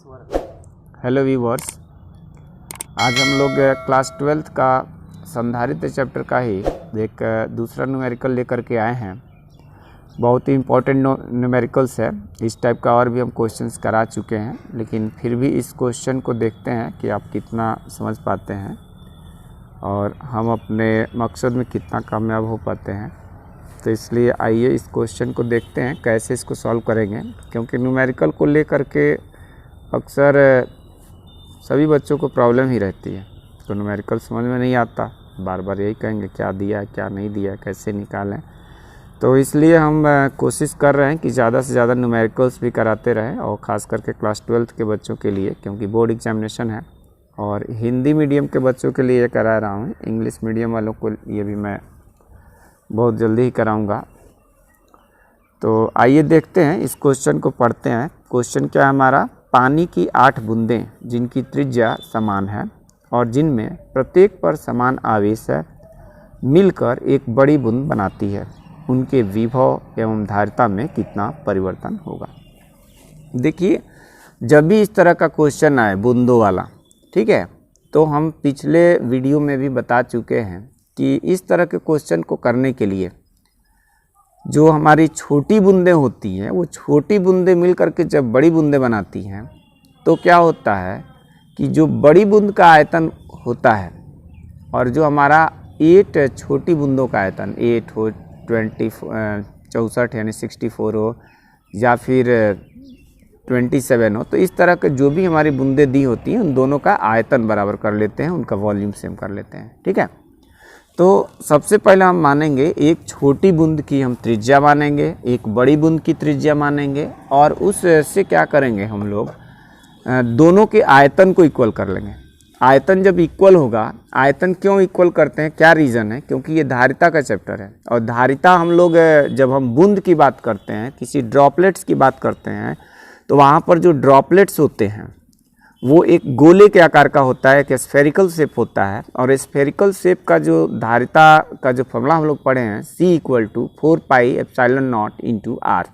Hello viewers, आज हम लोग क्लास 12th का संधारित्र चैप्टर का ही एक दूसरा न्यूमेरिकल लेकर के आए हैं। बहुत ही इम्पोर्टेंट न्यूमेरिकल्स है। इस टाइप का और भी हम क्वेश्चंस करा चुके हैं, लेकिन फिर भी इस क्वेश्चन को देखते हैं कि आप कितना समझ पाते हैं और हम अपने मकसद में कितना कामयाब हो पाते हैं। तो इसलिए आइए इस क्वेश्चन को देखते हैं कैसे इसको सॉल्व करेंगे, क्योंकि न्यूमेरिकल को लेकर के अक्सर सभी बच्चों को प्रॉब्लम ही रहती है। तो न्यूमेरिकल समझ में नहीं आता, बार बार यही कहेंगे क्या दिया है क्या नहीं दिया है, कैसे निकालें। तो इसलिए हम कोशिश कर रहे हैं कि ज़्यादा से ज़्यादा न्यूमेरिकल्स भी कराते रहें, और ख़ास करके क्लास 12th के बच्चों के लिए, क्योंकि बोर्ड एग्जामिनेशन है। और हिंदी मीडियम के बच्चों के लिए करा रहा हूँ, इंग्लिश मीडियम वालों को ये भी मैं बहुत जल्दी ही कराऊँगा। तो आइए देखते हैं, इस क्वेश्चन को पढ़ते हैं। क्वेश्चन क्या है हमारा? पानी की 8 बूंदें जिनकी त्रिज्या समान है और जिनमें प्रत्येक पर समान आवेश है, मिलकर एक बड़ी बूंद बनाती है। उनके विभव एवं धारिता में कितना परिवर्तन होगा? देखिए, जब भी इस तरह का क्वेश्चन आए बूंदों वाला, ठीक है, तो हम पिछले वीडियो में भी बता चुके हैं कि इस तरह के क्वेश्चन को करने के लिए जो हमारी छोटी बूंदें होती हैं, वो छोटी बूंदें मिल करके जब बड़ी बूंदें बनाती हैं, तो क्या होता है कि जो बड़ी बूंद का आयतन होता है और जो हमारा 8 छोटी बूंदों का आयतन 8 हो, 64 यानी 64 हो, या फिर 27 हो, तो इस तरह के जो भी हमारी बूंदें दी होती हैं, उन दोनों का आयतन बराबर कर लेते हैं, उनका वॉल्यूम सेम कर लेते हैं। ठीक है, तो सबसे पहले हम मानेंगे एक छोटी बूंद की हम त्रिज्या मानेंगे, एक बड़ी बूंद की त्रिज्या मानेंगे, और उससे क्या करेंगे हम लोग, दोनों के आयतन को इक्वल कर लेंगे। आयतन जब इक्वल होगा, आयतन क्यों इक्वल करते हैं, क्या रीज़न है? क्योंकि ये धारिता का चैप्टर है, और धारिता हम लोग जब हम बूंद की बात करते हैं, किसी ड्रॉपलेट्स की बात करते हैं, तो वहाँ पर जो ड्रॉपलेट्स होते हैं वो एक गोले के आकार का होता है, एक स्फेरिकल शेप होता है। और स्फेरिकल शेप का जो धारिता का जो फॉर्मूला हम लोग पढ़े हैं, C = 4πε0 × R।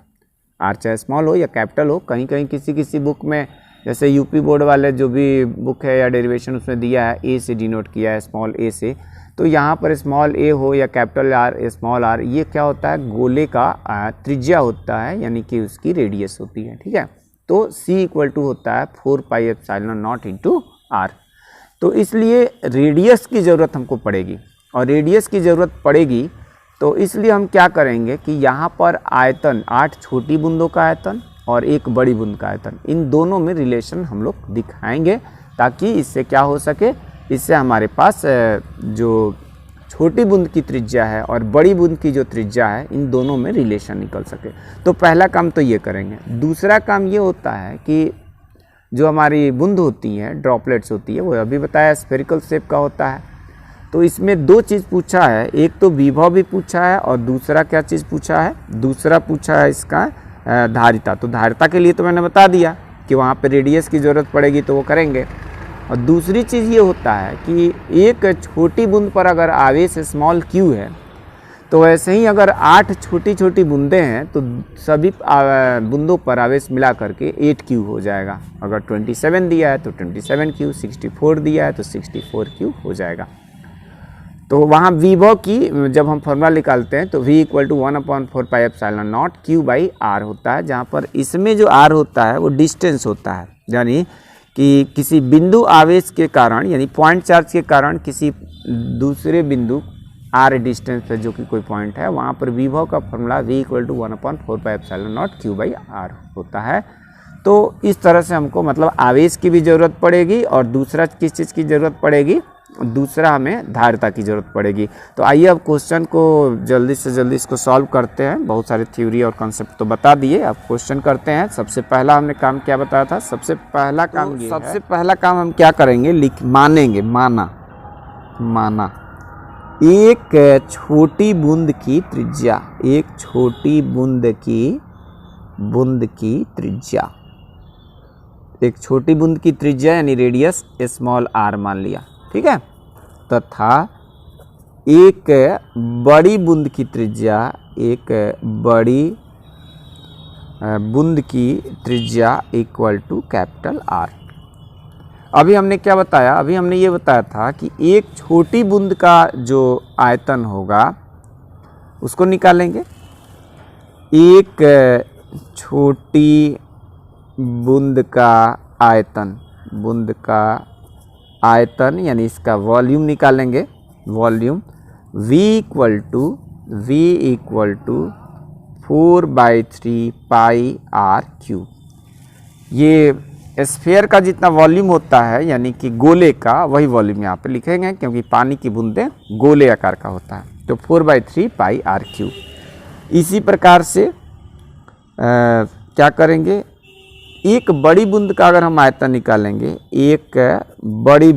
R चाहे स्मॉल हो या कैपिटल हो, कहीं कहीं किसी बुक में, जैसे यूपी बोर्ड वाले जो भी बुक है या डेरिवेशन उसमें दिया है, A से डिनोट किया है, स्मॉल a से, तो यहाँ पर स्मॉल a हो या कैपिटल R, स्मॉल r, ये क्या होता है? गोले का त्रिज्या होता है, यानी कि उसकी रेडियस होती है। ठीक है, तो C = होता है 4πε0 × R। तो इसलिए रेडियस की ज़रूरत हमको पड़ेगी, और रेडियस की ज़रूरत पड़ेगी तो इसलिए हम क्या करेंगे कि यहाँ पर आयतन, 8 छोटी बूंदों का आयतन और एक बड़ी बूंद का आयतन, इन दोनों में रिलेशन हम लोग दिखाएंगे, ताकि इससे क्या हो सके, इससे हमारे पास जो छोटी बूंद की त्रिज्या है और बड़ी बूंद की जो त्रिज्या है, इन दोनों में रिलेशन निकल सके। तो पहला काम तो ये करेंगे। दूसरा काम ये होता है कि जो हमारी बूंद होती हैं, ड्रॉपलेट्स होती है, वो अभी बताया स्फेरिकल शेप का होता है। तो इसमें 2 चीज़ पूछा है, एक तो विभव भी पूछा है, और दूसरा क्या चीज़ पूछा है? दूसरा पूछा है इसका धारिता। तो धारिता के लिए तो मैंने बता दिया कि वहाँ पर रेडियस की ज़रूरत पड़ेगी, तो वो करेंगे। और दूसरी चीज़ ये होता है कि एक छोटी बूंद पर अगर आवेश स्मॉल q है, तो वैसे ही अगर 8 छोटी छोटी बूंदें हैं, तो सभी बूंदों पर आवेश मिला करके 8q हो जाएगा। अगर 27 दिया है तो 27q, 64 दिया है तो 64q हो जाएगा। तो वहाँ विभव की जब हम फॉर्मूला निकालते हैं तो V = 1/4πε0 q/r होता है, जहाँ पर इसमें जो r होता है वो डिस्टेंस होता है, यानी कि किसी बिंदु आवेश के कारण, यानी पॉइंट चार्ज के कारण किसी दूसरे बिंदु r डिस्टेंस पे जो कि कोई पॉइंट है, वहाँ पर विभव का फॉर्मूला V = 1/4πε0 q/r होता है। तो इस तरह से हमको मतलब आवेश की भी ज़रूरत पड़ेगी, और दूसरा किस चीज़ की ज़रूरत पड़ेगी? दूसरा हमें धारिता की ज़रूरत पड़ेगी। तो आइए अब क्वेश्चन को जल्दी से जल्दी इसको सॉल्व करते हैं। बहुत सारे थ्योरी और कॉन्सेप्ट तो बता दिए, अब क्वेश्चन करते हैं। सबसे पहला हमने काम क्या बताया था? सबसे पहला काम सबसे पहला काम हम क्या करेंगे? मानेंगे, माना एक छोटी बूंद की त्रिज्या, एक छोटी बूंद की त्रिज्या, एक छोटी बूंद की त्रिज्या यानी रेडियस स्मॉल r मान लिया, ठीक है, तथा एक बड़ी बूंद की त्रिज्या, एक बड़ी बूंद की त्रिज्या इक्वल टू कैपिटल R। अभी हमने क्या बताया, अभी हमने ये बताया था कि एक छोटी बूंद का जो आयतन होगा उसको निकालेंगे। एक छोटी बूंद का आयतन यानी इसका वॉल्यूम निकालेंगे। Volume V equal to 4/3 pi R cube. ये स्फीयर का जितना वॉल्यूम होता है यानी कि गोले का, वही वॉल्यूम यहाँ पे लिखेंगे क्योंकि पानी की बूंदें गोले आकार का होता है। तो 4/3 पाई R क्यूब। इसी प्रकार से क्या करेंगे, एक बड़ी बूंद का अगर हम आयतन निकालेंगे, एक बड़ी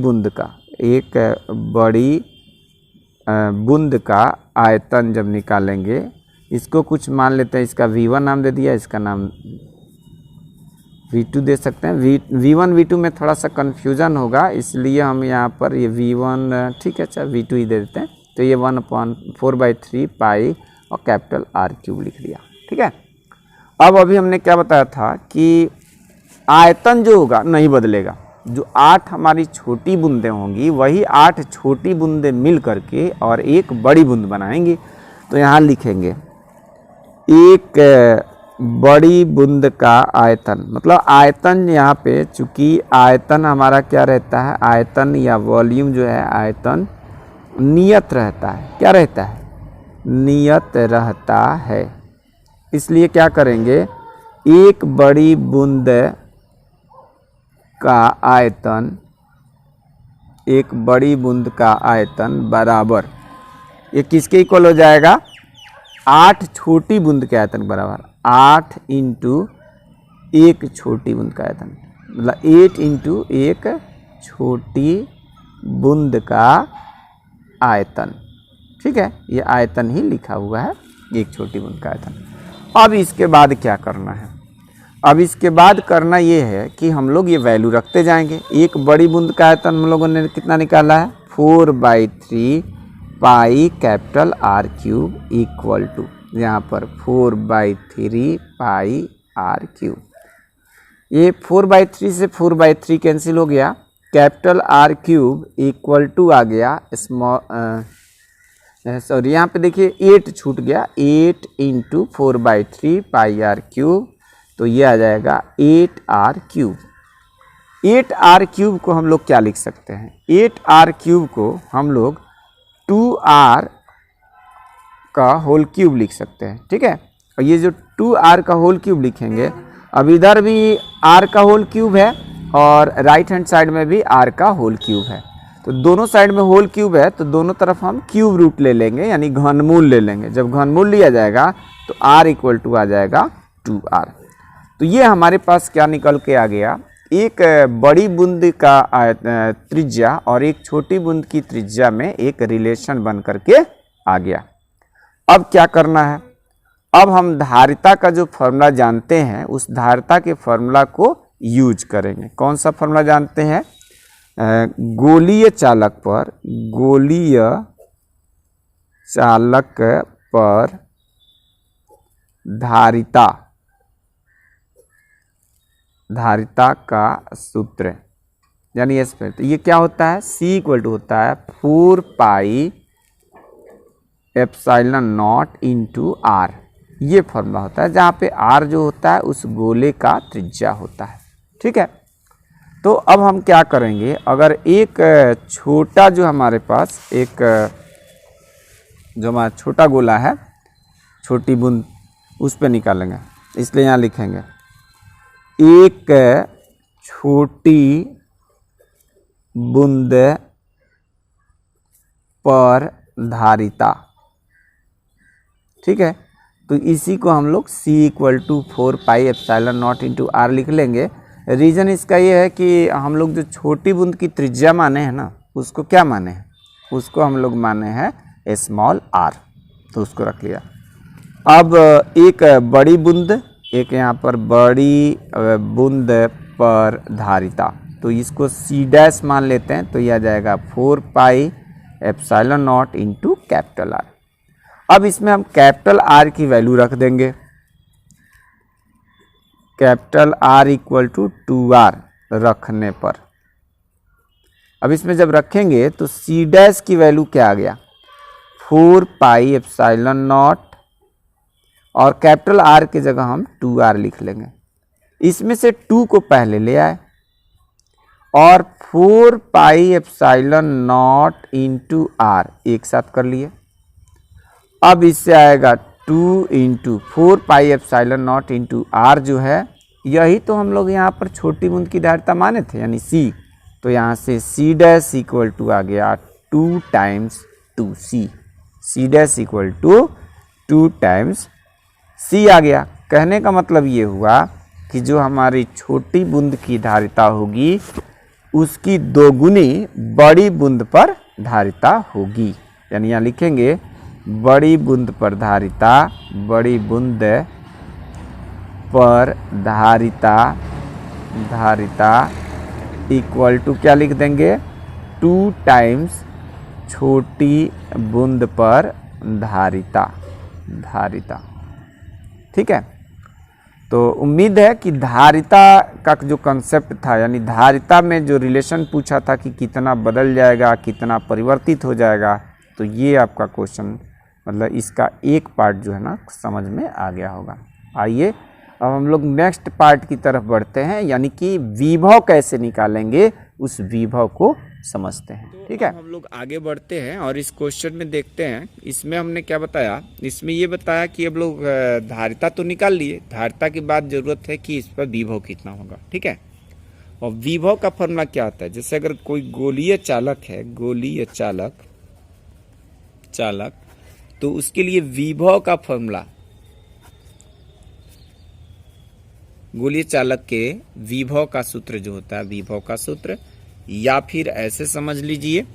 बूंद का आयतन जब निकालेंगे, इसको कुछ मान लेते हैं, इसका V1 नाम दे दिया, इसका नाम V2 दे सकते हैं। V1 V2 में थोड़ा सा कन्फ्यूजन होगा, इसलिए हम यहाँ पर ये V1 ठीक है, अच्छा V2 ही दे देते हैं। तो ये 1/4/3 पाई और कैपिटल R क्यूब लिख दिया। ठीक है। अब अभी हमने क्या बताया था कि आयतन जो होगा नहीं बदलेगा। जो 8 हमारी छोटी बूंदें होंगी वही 8 छोटी बूंदें मिल करके और एक बड़ी बूंद बनाएंगी। तो यहाँ लिखेंगे एक बड़ी बूंद का आयतन, मतलब आयतन यहाँ पे चूंकि आयतन हमारा क्या रहता है, आयतन या वॉल्यूम जो है आयतन नियत रहता है। क्या रहता है? नियत रहता है। इसलिए क्या करेंगे, एक बड़ी बूंद का आयतन, एक बड़ी बूंद का आयतन बराबर, ये किसके इक्वल हो जाएगा, 8 छोटी बूंद के आयतन बराबर 8 इंटू एक छोटी बूंद का आयतन, मतलब 8 इंटू एक छोटी बूंद का आयतन। ठीक है, ये आयतन ही लिखा हुआ है, एक छोटी बूंद का आयतन। अब इसके बाद क्या करना है, अब इसके बाद करना ये है कि हम लोग ये वैल्यू रखते जाएंगे। एक बड़ी बूंद का आयतन हम लोगों ने कितना निकाला है, 4/3 pi capital R cube equal to, यहाँ पर 4/3 पाई R क्यूब। ये 4/3 से 4/3 कैंसिल हो गया, capital R cube equal to आ गया सॉरी यहाँ पे देखिए 8 छूट गया, 8 इंटू 4/3 पाई R क्यूब, तो ये आ जाएगा 8R क्यूब। 8R क्यूब को हम लोग क्या लिख सकते हैं, 8R क्यूब को हम लोग 2R का होल क्यूब लिख सकते हैं। ठीक है, और ये जो 2R का होल क्यूब लिखेंगे, अब इधर भी R का होल क्यूब है और राइट हैंड साइड में भी R का होल क्यूब है। तो दोनों साइड में होल क्यूब है तो दोनों तरफ हम क्यूब रूट ले लेंगे, यानी घनमूल ले लेंगे। जब घनमूल लिया जाएगा तो R इक्वल टू आ जाएगा 2R। तो ये हमारे पास क्या निकल के आ गया, एक बड़ी बूंद का त्रिज्या और एक छोटी बूंद की त्रिज्या में एक रिलेशन बन करके आ गया। अब क्या करना है, अब हम धारिता का जो फॉर्मूला जानते हैं उस धारिता के फॉर्मूला को यूज करेंगे। कौन सा फॉर्मूला जानते हैं, गोलीय चालक पर धारिता का सूत्र, यानी एस पे। तो ये क्या होता है, C इक्वल टू होता है 4 pi epsilon not into R। ये फॉर्मूला होता है जहाँ पे R जो होता है उस गोले का त्रिज्या होता है। ठीक है, तो अब हम क्या करेंगे, अगर एक छोटा जो हमारे पास एक जो हमारा छोटा गोला है, छोटी बूंद, उस पर निकालेंगे। इसलिए यहाँ लिखेंगे एक छोटी बूंद पर धारिता। ठीक है, तो इसी को हम लोग C equal to 4 pi epsilon not into R लिख लेंगे। रीज़न इसका ये है कि हम लोग जो छोटी बूंद की त्रिज्या माने हैं ना, उसको क्या माने हैं, उसको हम लोग माने हैं स्मॉल r, तो उसको रख लिया। अब एक बड़ी बूंद, एक यहाँ पर बड़ी बूंद पर धारिता, तो इसको C डैश मान लेते हैं, तो यह आ जाएगा 4 pi epsilon not into capital R। अब इसमें हम कैपिटल R की वैल्यू रख देंगे। Capital R equal to 2R रखने पर। अब इसमें जब रखेंगे तो C डैश की वैल्यू क्या आ गया 4 पाई एप्सिलॉन नॉट, और कैपिटल R की जगह हम 2R लिख लेंगे। इसमें से 2 को पहले ले आए और 4 pi epsilon not into R एक साथ कर लिए। अब इससे आएगा 2 into 4 pi epsilon not into R जो है, यही तो हम लोग यहाँ पर छोटी बूंद की धारिता माने थे, यानी C। तो यहाँ से C डैश इक्वल टू आ गया 2 times 2C। C dash equal to 2 times C आ गया। कहने का मतलब ये हुआ कि जो हमारी छोटी बूंद की धारिता होगी उसकी दोगुनी बड़ी बूंद पर धारिता होगी। यानी यहाँ लिखेंगे बड़ी बूंद पर धारिता, बड़ी बूंद पर धारिता इक्वल टू क्या लिख देंगे 2 टाइम्स छोटी बूंद पर धारिता। ठीक है, तो उम्मीद है कि धारिता का जो कंसेप्ट था, यानी धारिता में जो रिलेशन पूछा था कि कितना बदल जाएगा, कितना परिवर्तित हो जाएगा, तो ये आपका क्वेश्चन मतलब इसका एक पार्ट जो है ना समझ में आ गया होगा। आइए अब हम लोग नेक्स्ट पार्ट की तरफ बढ़ते हैं, यानी कि विभव कैसे निकालेंगे उस विभव को समझते हैं। ठीक है, हम लोग आगे बढ़ते हैं और इस क्वेश्चन में देखते हैं। इसमें हमने क्या बताया, इसमें ये बताया कि अब लोग धारिता तो निकाल लिए, धारिता के बाद जरूरत है कि इस पर विभव कितना होगा। ठीक है, और विभव का फॉर्मूला क्या होता है, जैसे अगर कोई गोलीय चालक है, गोलीय चालक तो उसके लिए विभव का फॉर्मूला, गोलीय चालक के विभव का सूत्र जो होता है, विभव का सूत्र, या फिर ऐसे समझ लीजिए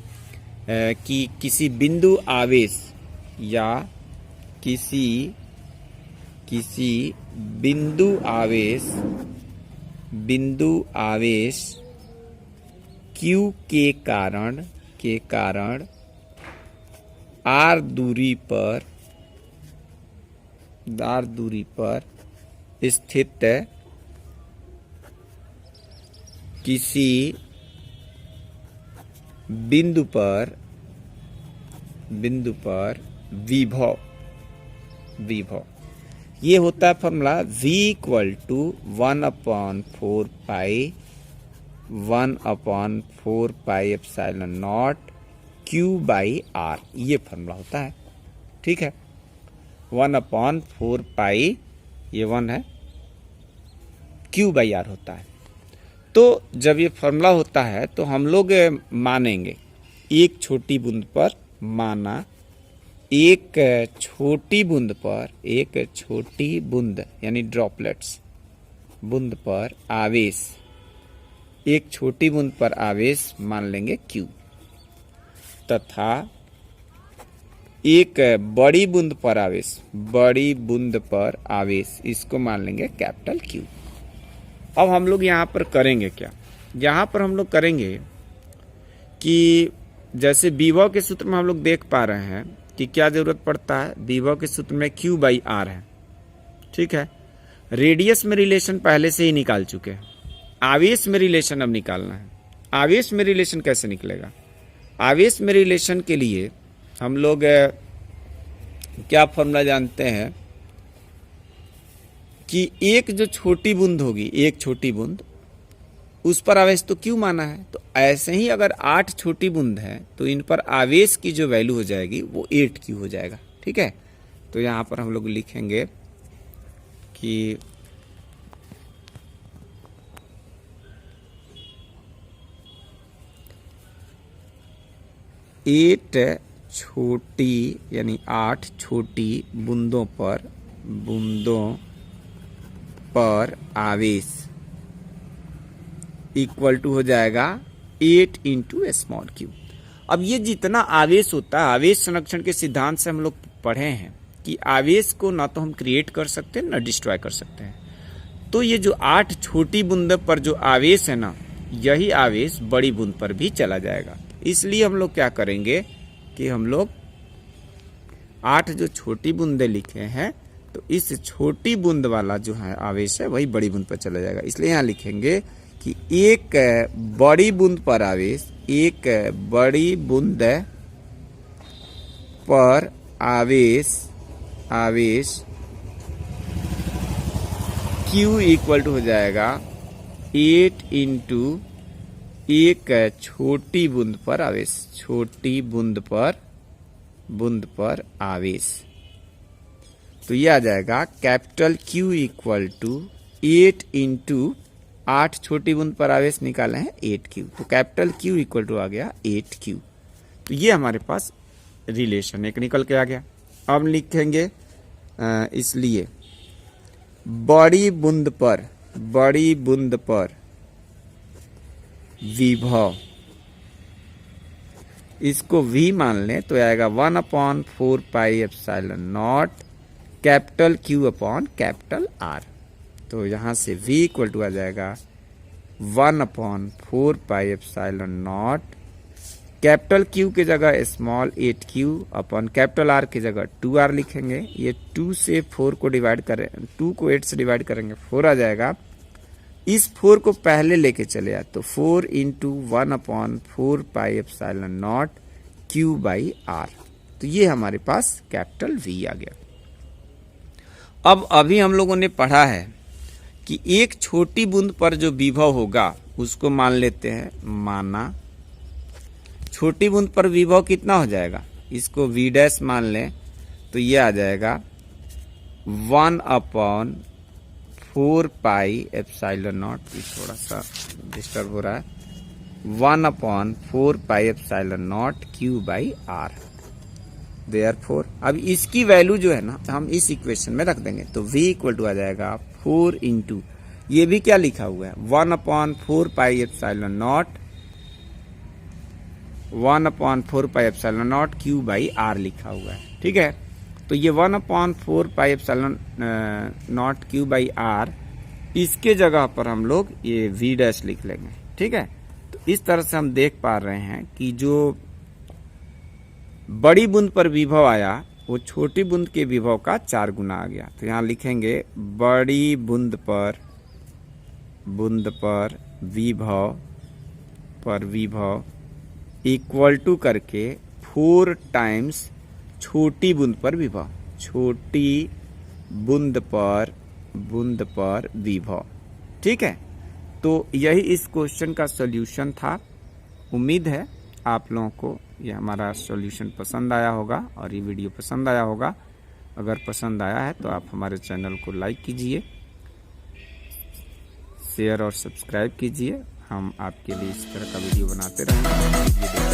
कि किसी बिंदु आवेश या किसी बिंदु आवेश Q के कारण R दूरी पर स्थित किसी बिंदु पर विभव ये होता है formula V equal to 1/4 pi epsilon not Q by R, ये फॉर्मूला होता है। ठीक है, 1/4 पाई, ये 1 है, Q बाई R होता है। तो जब ये फॉर्मूला होता है तो हम लोग मानेंगे एक छोटी बूंद पर, माना एक छोटी बूंद यानी ड्रॉपलेट्स बूंद पर आवेश, एक छोटी बूंद पर आवेश मान लेंगे Q, तथा एक बड़ी बूंद पर आवेश इसको मान लेंगे कैपिटल Q। अब हम लोग यहाँ पर करेंगे क्या, यहाँ पर हम लोग करेंगे कि जैसे विभव के सूत्र में हम लोग देख पा रहे हैं कि क्या जरूरत पड़ता है, विभव के सूत्र में Q बाई R है। ठीक है, रेडियस में रिलेशन पहले से ही निकाल चुके हैं, आवेश में रिलेशन अब निकालना है। आवेश में रिलेशन कैसे निकलेगा, आवेश में रिलेशन के लिए हम लोग क्या फॉर्मूला जानते हैं कि एक जो छोटी बूंद होगी, एक छोटी बूंद, उस पर आवेश तो Q माना है, तो ऐसे ही अगर 8 छोटी बूंद है तो इन पर आवेश की जो वैल्यू हो जाएगी वो 8Q हो जाएगा। ठीक है, तो यहाँ पर हम लोग लिखेंगे कि यानी 8 छोटी बूंदों पर आवेश इक्वल टू हो जाएगा 8 इंटू स्मॉल Q। अब ये जितना आवेश होता है, आवेश संरक्षण के सिद्धांत से हम लोग पढ़े हैं कि आवेश को ना तो हम क्रिएट कर सकते हैं ना डिस्ट्रॉय कर सकते हैं। तो ये जो 8 छोटी बूंद पर जो आवेश है ना, यही आवेश बड़ी बूंद पर भी चला जाएगा। इसलिए हम लोग क्या करेंगे कि हम लोग 8 जो छोटी बूंदें लिखे हैं तो इस छोटी बूंद वाला जो है आवेश है वही बड़ी बूंद पर चला जाएगा। इसलिए यहाँ लिखेंगे कि एक बड़ी बूंद पर आवेश, एक बड़ी बूंद पर आवेश Q इक्वल टू हो जाएगा 8 इंटू एक छोटी बूंद पर आवेश, छोटी बूंद पर आवेश। तो ये आ जाएगा capital Q equal to 8 into 8 छोटी बूंद पर आवेश निकाले हैं 8Q, तो कैपिटल Q इक्वल टू आ गया 8Q। तो ये हमारे पास रिलेशन एक निकल के आ गया। अब लिखेंगे इसलिए बड़ी बूंद पर विभव, इसको V मान लें तो आएगा 1/4 pi epsilon not capital Q upon capital R। तो यहां से V इक्वल टू आ जाएगा 1/4 pi epsilon not capital Q की जगह small 8Q upon capital R की जगह 2R लिखेंगे। ये 2 से 4 को डिवाइड करें, 2 को 8 से डिवाइड करेंगे 4 आ जाएगा। इस 4 को पहले लेके चले आए तो 4 into 1/4 pi epsilon not Q by R। तो ये हमारे पास कैपिटल V आ गया। अब अभी हम लोगों ने पढ़ा है कि एक छोटी बूंद पर जो विभव होगा उसको मान लेते हैं, माना छोटी बूंद पर विभव कितना हो जाएगा, इसको V डैश मान लें तो ये आ जाएगा 1/4 पाई एप्सिलॉन नॉट, थोड़ा सा डिस्टर्ब हो रहा है, 1/4 pi epsilon not Q by R। Therefore अब इसकी वैल्यू जो है ना हम इस इक्वेशन में रख देंगे तो V इक्वल टू आ जाएगा 4 इंटू, ये भी क्या लिखा हुआ है 1/4 pi epsilon not 1/4 pi epsilon not Q by R लिखा हुआ है। ठीक है, तो ये 1/4 pi epsilon not Q by R, इसके जगह पर हम लोग ये V डैश लिख लेंगे। ठीक है, तो इस तरह से हम देख पा रहे हैं कि जो बड़ी बूंद पर विभव आया वो छोटी बूंद के विभव का 4 गुना आ गया। तो यहाँ लिखेंगे बड़ी बूंद पर विभव इक्वल टू करके 4 टाइम्स छोटी बूंद पर विभव, छोटी बूंद पर विभव। ठीक है, तो यही इस क्वेश्चन का सॉल्यूशन था। उम्मीद है आप लोगों को ये हमारा सॉल्यूशन पसंद आया होगा और ये वीडियो पसंद आया होगा। अगर पसंद आया है तो आप हमारे चैनल को लाइक कीजिए, शेयर और सब्सक्राइब कीजिए। हम आपके लिए इस तरह का वीडियो बनाते रहेंगे।